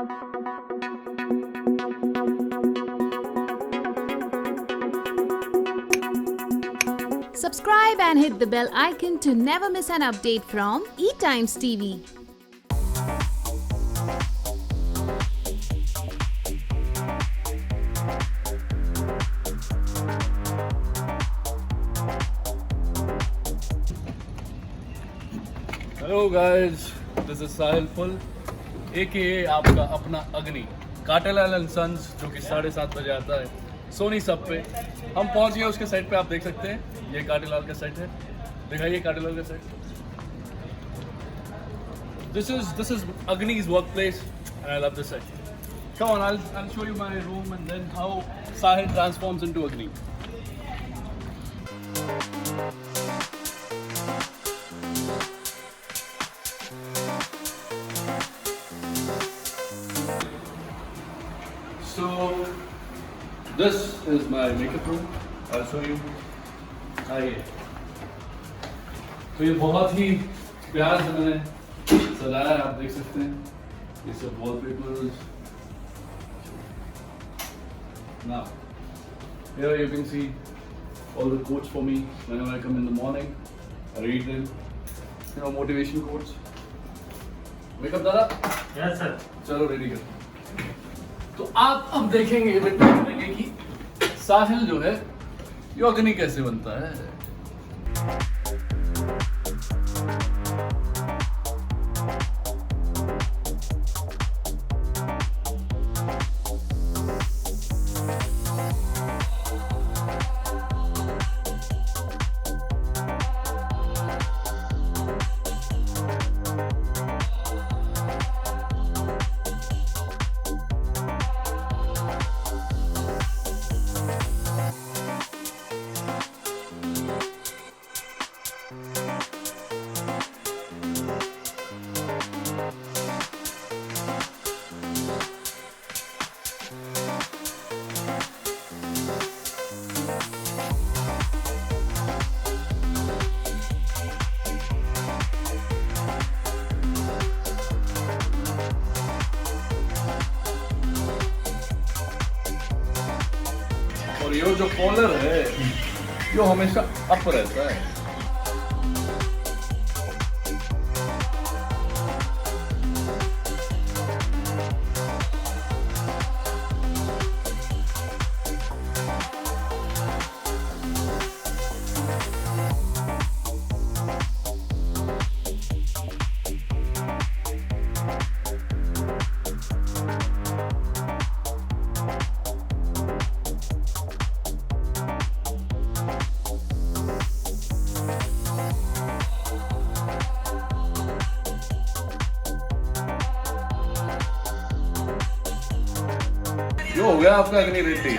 Subscribe and hit the bell icon to never miss an update from ETimes TV. Hello guys, this is Sahil full aka आपका अपना अग्नि, Katelal sons, जो कि 7:30 बजे आता है सोनी सब पे। हम पहुंच गए उसके सेट पे, आप देख सकते हैं। ये काटेलाल का सेट है, दिखाइए काटेलाल का set. This is Agni's workplace and I love this set. Come on, I'll show you my room and then how Sahil transforms into Agni. So this is my makeup room. I'll show you. आइए। तो ये बहुत ही प्यार से मैंने सजाया है, आप देख सकते हैं। ये सब wallpapers. Now, here you can see all the quotes for me whenever I come in the morning. I read them. You know, motivation quotes. Wake up, दादा। Yes, sir. चलो रेडी कर। तो आप अब देखेंगे, विटनेस करेंगे कि साहिल जो है ये अग्नि कैसे बनता है। और ये जो कॉलर है ये हमेशा अप रहता है। ये हो गया आपका अग्नि रेडी।